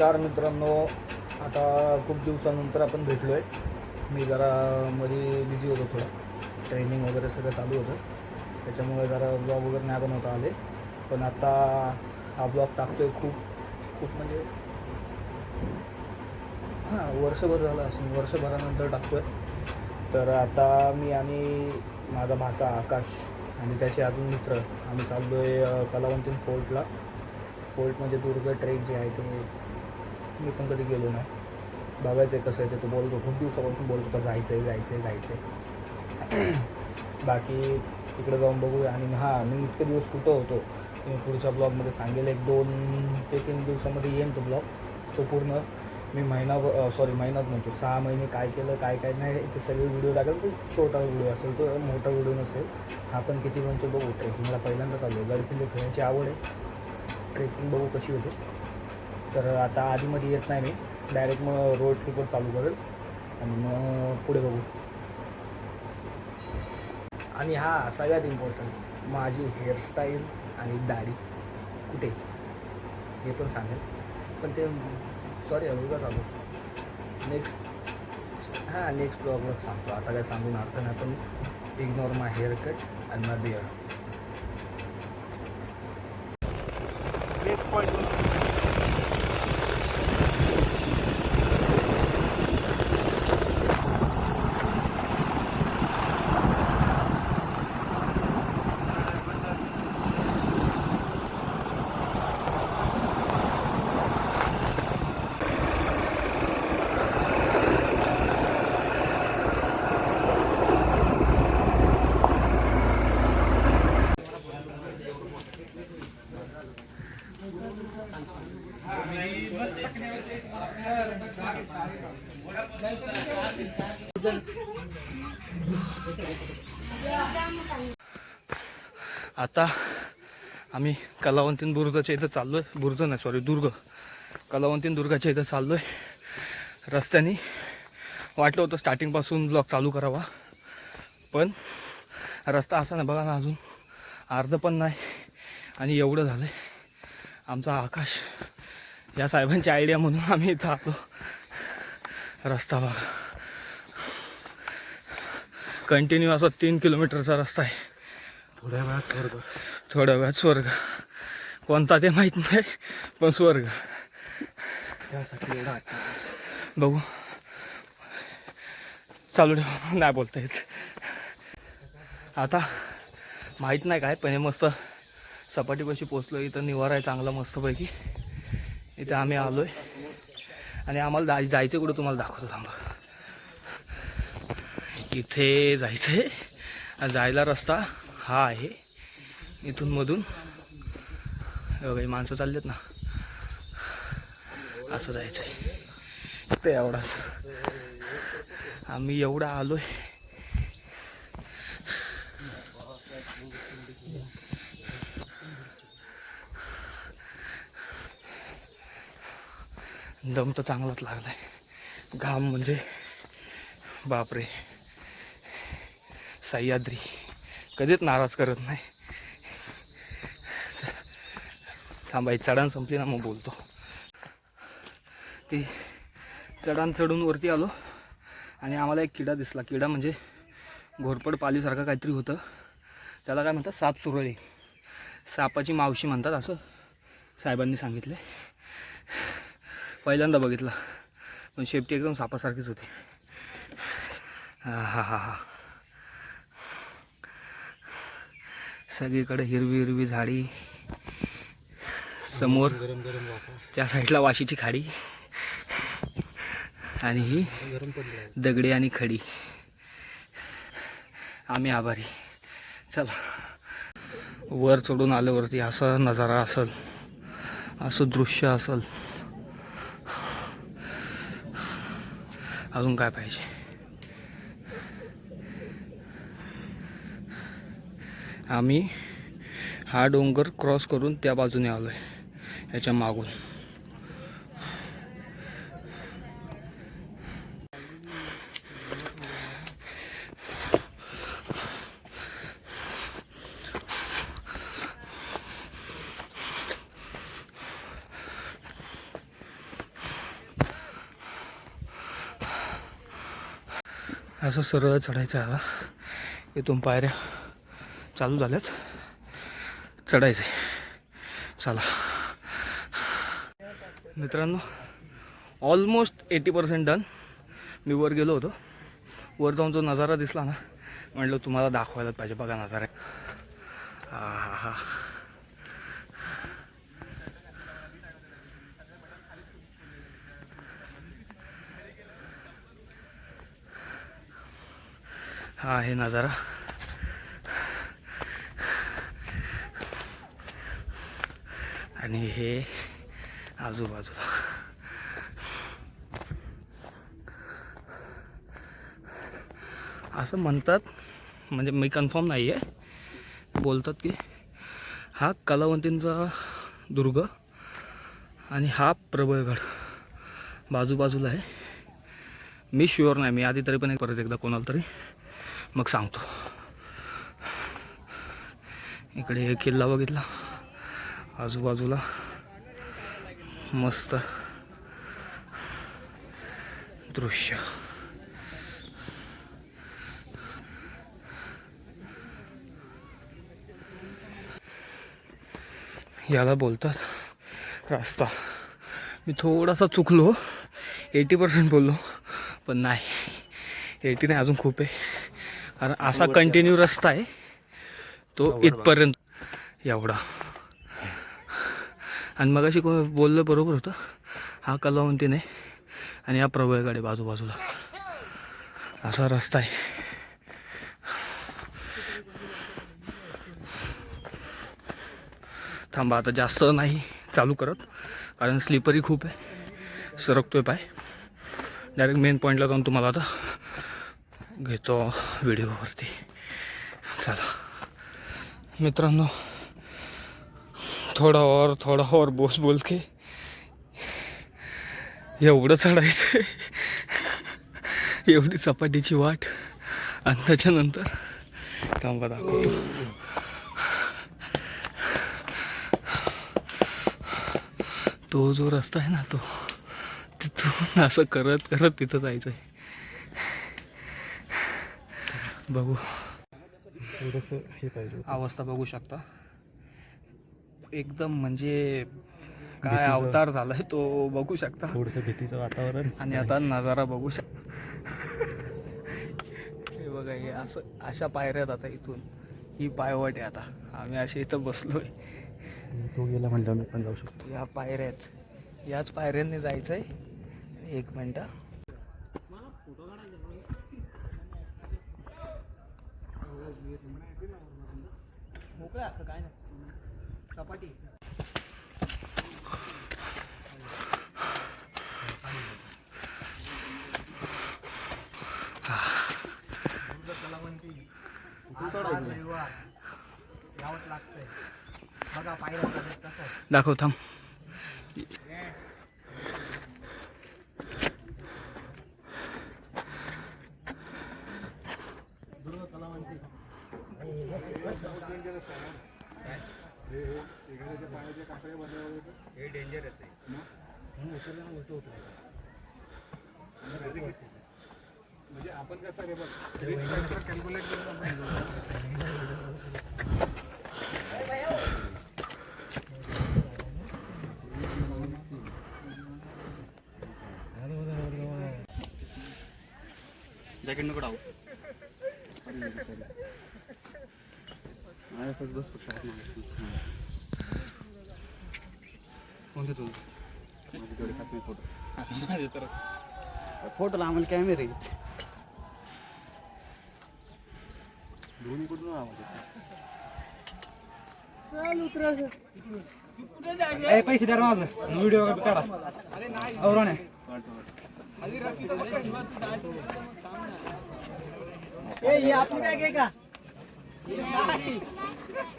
नमस्कार मित्रांनो, आता खूप दिवसानंतर आपण भेटलो आहे. मी जरा मध्ये बिझी होतो, थोडं ट्रेनिंग वगैरे सगळं चालू होतं, त्याच्यामुळे जरा ब्लॉग वगैरे नाही बनवता आले. पण आता हा ब्लॉग टाकतो आहे खूप म्हणजे वर्षभर झालं असून वर्षभरानंतर टाकतो आहे. तर आता मी आणि माझा भाचा आकाश आणि त्याचे अजून मित्र आम्ही चाललो आहे कलावंतीन फोर्टला. फोर्ट म्हणजे दुर्ग ट्रेक जे आहे ते मी पण कधी गेलो नाही, बघायचं आहे कसं आहे ते. तो बोलतो, खूप दिवसापासून बोलतो तर जायचं आहे. बाकी तिकडे जाऊन बघूया. आणि मी इतके दिवस कुठं होतो मी पुढच्या ब्लॉगमध्ये सांगेल. 1-2 ते 3 दिवसामध्ये येईन तो ब्लॉग. तो पूर्ण मी महिन्यात म्हणतो 6 महिने काय केलं काय नाही ते सगळे व्हिडिओ टाकेल. तो छोटा व्हिडिओ असेल, तो मोठा व्हिडिओ नसेल. हा पण किती म्हणतो बघू. ट्रेकिंगला पहिल्यांदा चालू आहे, गडकिल्ले फिरण्याची आवड आहे. ट्रेकिंग बघू कशी होते. तर आता आधीमध्ये येत नाही मी, डायरेक्ट मग रोड ट्रिपवर चालू करेल आणि मग पुढे बघू. आणि सगळ्यात इम्पॉर्टंट, माझी हेअरस्टाईल आणि दाढी कुठे हे पण सांगेल. पण ते सॉरी उगाच चालू नेक्स्ट ब्लॉगला सांगतो. आता काय सांगून अर्थ नाही. पण ignore my hair cut and my beard. आता आम्ही कलावंतीन बुरुजाच्या इथं चाललो आहे. दुर्ग, कलावंतीन दुर्गाच्या इथं चाललो आहे. रस्त्याने वाटलं होतं स्टार्टिंगपासून ब्लॉग चालू करावा, पण रस्ता असा नाही बघा ना, अजून अर्ध पण नाही. आणि एवढं झालं आहे. आमचा आकाश या साहेबांची आयडिया म्हणून आम्ही इथं आलो. रस्ता बघा, कंटिन्यू असा 3 किलोमीटरचा रस्ता आहे. थोड्या वेळात स्वर्ग. कोणता ते माहीत नाही, पण स्वर्ग त्यासाठी बघू. चालू ठेव, नाही बोलता येत. आता माहीत नाही काय, पण हे मस्त सपाटीपाशी पोचलो. इथं निवारा आहे चांगला मस्तपैकी. इथं आम्ही आलो आहे आणि आम्हाला जायचं कुठं तुम्हाला दाखवतो थांबा. इथे जायचं आहे. जायला रस्ता हा आहे, इथून मधून काही माणसं चाललेत ना, असं जायचं आहे. ते एवढाच आम्ही एवढा आलो आहे. दम तर चांगलाच लागलाय. घाम म्हणजे बापरे. सह्याद्री कधीच नाराज करत नाही. थांबाई चढण संपली ना मग बोलतो. ती चढून वरती आलो आणि आम्हाला एक किडा दिसला. किडा म्हणजे घोरपड पालीसारखं काहीतरी होतं. त्याला काय म्हणतात, साप सुरळी, सापाची मावशी म्हणतात असं साहेबांनी सांगितलं. पहिल्यांदा बघितला, पण शेपटी एकदम सापासारखीच होती. हा सगळीकडे हिरवी झाडी. समोर त्या साईडला वाशीची खाडी आणि ही दगडी आणि खडी. आम्ही आभारी. चला वर चढून आल्यावरती असा नजारा असेल, असं दृश्य असेल, अजून काय पाहिजे. आम्ही हा डोंगर क्रॉस करून त्या बाजूने आलो आहे, ह्याच्या मागून. असं सरळ चढायचं आहे. इथून पायऱ्या चालू झाल्यात, चढायचं आहे. चला मित्रांनो, ऑलमोस्ट 80% डन. मी वर गेलो होतो, वर जाऊन जो नजारा दिसला ना, म्हटलं तुम्हाला दाखवायलाच पाहिजे. बघा नजारा. हा हा हा आहे नजारा. आणि हे आजूबाजूला असं म्हणतात, म्हणजे मी कन्फर्म नाही आहे, बोलतात की हा कलावंतींचा दुर्ग आणि हा प्रबळगड बाजूबाजूला आहे. मी शुअर नाही, मी आधी तरी पण परत एकदा कोणाला तरी मग सांगतो. इकडे एक किल्ला बघितला, आजूबाजूला मस्त दृश्य. याला बोलतात रस्ता. मी थोडासा चुकलो, 80% बोललो, पण नाही, 80 नाही, अजून खूप आहे. कारण असा कंटिन्यू रस्ता आहे तो इथपर्यंत एवढा. आणि मग अशी कोण बोललं बरोबर होतं, हा कलावंती नाही आणि हा प्रबळगड बाजूबाजूला असा रस्ता आहे. थांबा, आता जास्त नाही चालू करत, कारण स्लिपरी खूप आहे, सरकतोय पाय. डायरेक्ट मेन पॉईंटला जाऊन तुम्हाला आता घेतो व्हिडिओवरती. चला मित्रांनो, थोडा और बोल के एवढं चढायचं, एवढी चपाटीची वाट. आणि त्याच्यानंतर थांबा दाखवतो. तो जो रस्ता आहे ना, तो तिथून असं करत करत तिथं जायचं आहे. बघू, थोडंसं हे पाहिजे. अवस्था बघू शकता एकदम, म्हणजे काय अवतार झालाय तो बघू शकता. थोडंसं भीतीचं वातावरण. आणि आता नजारा बघू शकता. हे बघा, हे असं अशा पायऱ्यात. आता इथून ही पायवाट आहे. आता आम्ही असे इथं बसलोय. तो गेला म्हणलं मी पण जाऊ शकतो. या पायऱ्या आहेत, याच पायऱ्यांनी जायचं आहे. 1 मिनटं. मोकळं आहे काय नाही, सपाटी. दाखव, थांब. म्हणजे आपण कसं रे बघ, कॅल्क्युलेट जॅकेट नको टाकू. बस कोणते तुझं माझे तेवढे खास नाही फोटो. माझे तर फोटोला आम्हाला कॅमेरे दोन्ही कुठून आवाज पैसे द्या माझं व्हिडिओ काढा.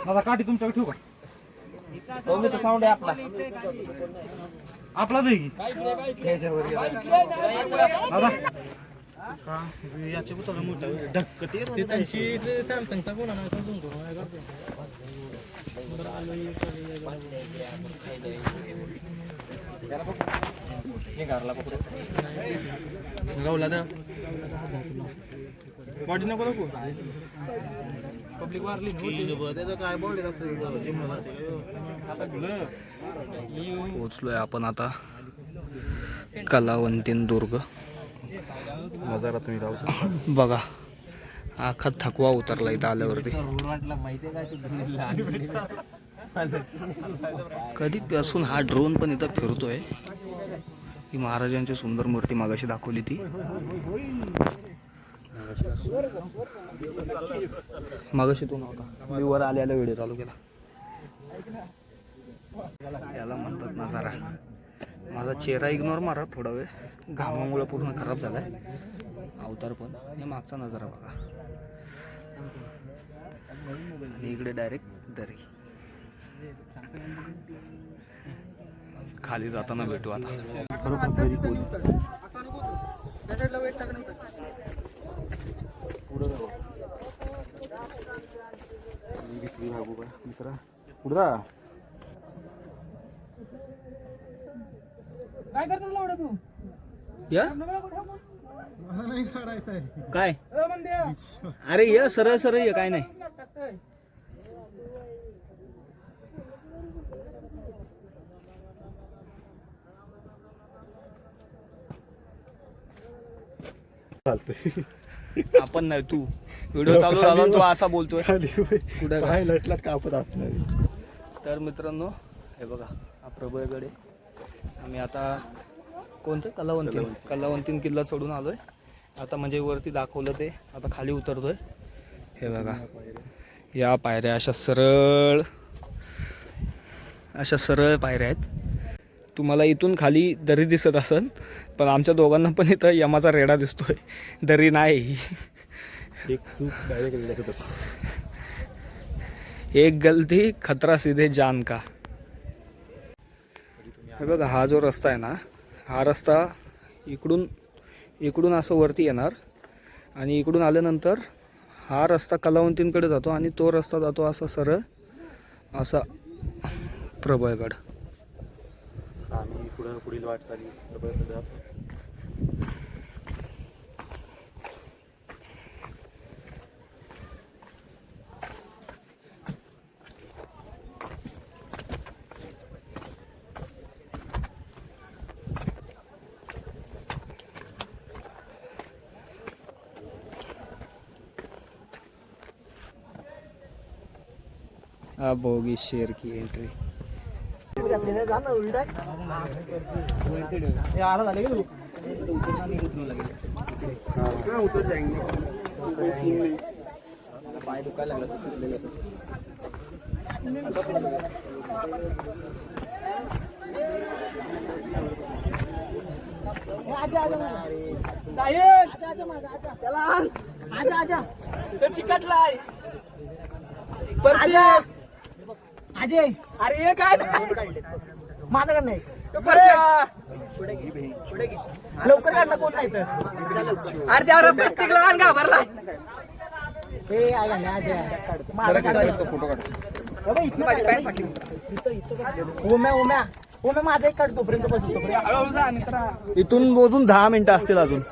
माझा काठी तुमच्याकडे ठेवू का? साऊंड आहे आपला, आपलाच आहे की दादा. याचे उतर मोठं ढक्कते सॅमसंगचा कोणा नाही गावला ना बॉडी नको नको पब्लिक वारली त्याचं काय बॉडी पोचलोय आपण आता कलावंतीन दुर्ग. नजारा तुम्ही राहू शकता. बघा अख्खा थकवा उतरला इथं आल्यावरती. कधीपासून हा ड्रोन पण इथं फिरतोय. ही महाराजांची सुंदर मूर्ती मागाशी दाखवली ती. मागाशी तो नव्हता, मी वर आल्याला व्हिडिओ चालू केला. याला म्हणतात नजारा. माझा चेहरा इग्नोर मारा थोडा वेळ, घामामुळे पूर्ण खराब झालाय अवतार पण. हे मागचा नजारा बघा आणि इकडे डायरेक्ट दरी. खाली जाताना भेटू आता. काय करतोस लावडा तू? या नाही काढायचं काय अरे ये सरळ सरळ ये, काय नाही. आपण नाही, तू व्हिडिओ चालू झाला तू असा बोलतोय. कुठे काय लटलट कापत असणार. तर मित्रांनो हे बघा हा प्रबळगड आहे. आम्ही आता कोणतं कलावंतीन किल्ला चढून आलोय आता. म्हणजे वरती दाखवलं ते, आता खाली उतरतोय. हे बघा या पायऱ्या अशा सरळ पायऱ्या आहेत. तुम्हाला इथून खाली दरी दिसत असेल, पण आमच्या दोघांना पण इथं यमाचा रेडा दिसतोय. दरी नाही, एक चूक डायरेक्ट. एक गलती खतरा सीधे जान का. हे बघा हा जो रस्ता आहे ना, हा रस्ता इकडून असं वरती येणार आणि इकडून आल्यानंतर हा रस्ता कलावंतींकडे जातो आणि तो रस्ता जातो असा सरळ असा प्रबळगड. आणि पुढील वाटचाली अब होगी शेर की एंट्री. पाय दुखायला लागला. चिकटलाय अजय. अरे हे काय माझ्याकडे नाही. लवकर काढ ना, कोण नाही तर. अरे त्यावर प्रत्येकला आण का भरला. हे आला ना अजय, फोटो काढ. ओम्या माझा एक काढ तोपर्यंत बसतो. इथून मोजून 10 मिनिटं असतील अजून.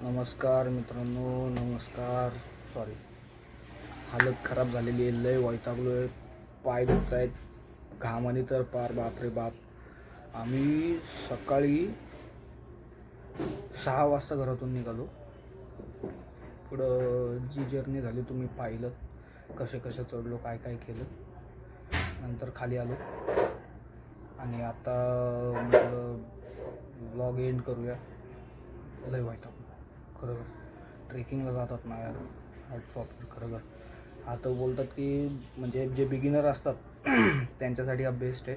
नमस्कार मित्रांनो, नमस्कार. सॉरी, हालत खराब झालेली आहे, लय वैतागलोय, पाय दुखत आहेत, घामाने तर पार बापरे बाप. आम्ही सकाळी 6 वाजता घरातून निघालो. पुढं जी जर्नी झाली तुम्ही पाहिलं, कसे चढलो, काय केलं. नंतर खाली आलो आणि आता व्लॉग एंड करूया. लय वैतागलो खरं. ट्रेकिंगला जातात ना यार, हॅट्स ऑफ खरं. आता बोलतात की म्हणजे जे बिगिनर असतात त्यांच्यासाठी हा बेस्ट आहे.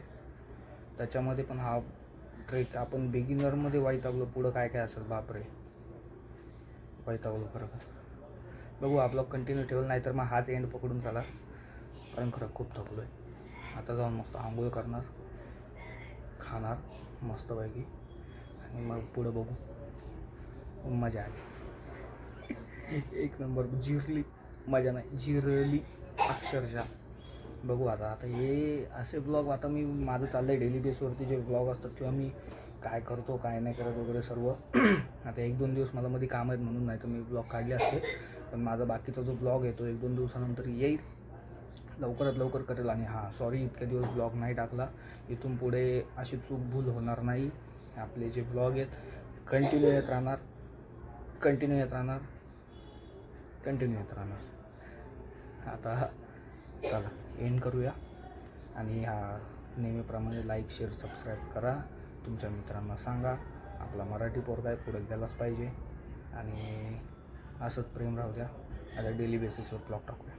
त्याच्यामध्ये पण हा ट्रेक आपण बिगिनरमध्ये वैतागलो, पुढं काय असेल बापरे वैतागलो खरं. बघू आपलं कंटिन्यू ठेवलं, नाही तर मग हाच एंड पकडून चाला. कारण खरं खूप थकलो आहे. आता जाऊन मस्त आंघोळ करणार, खाणार मस्तपैकी आणि मग पुढं बघू. मजा आली एक नंबर. जिरली मजा नाही, जिरली अक्षरशः. बघू आता हे असे ब्लॉग आता मी माझं चाललं आहे डेली बेसवरती जे ब्लॉग असतात किंवा मी काय करतो काय नाही करत वगैरे सर्व आता 1-2 दिवस मला मध्ये काम आहेत म्हणून नाही तर मी ब्लॉग काढले असते, पण माझा बाकीचा जो ब्लॉग आहे तो 1-2 दिवसानंतर येईल, लवकरात लवकर करेल. आणि हां सॉरी इतके दिवस ब्लॉग नाही टाकला, इथून पुढे अशी चूक भूल होणार नाही. आपले जे ब्लॉग आहेत कंटिन्यू येत राहणार. आता चला एंड करूया. आणि हा नेहमीप्रमाणे लाईक शेअर सबस्क्राईब करा, तुमच्या मित्रांना सांगा. आपला मराठी पोरगा आहे, पुढे गेलाच पाहिजे आणि असंच प्रेम राहू द्या. आता डेली बेसिसवर ब्लॉग टाकूया.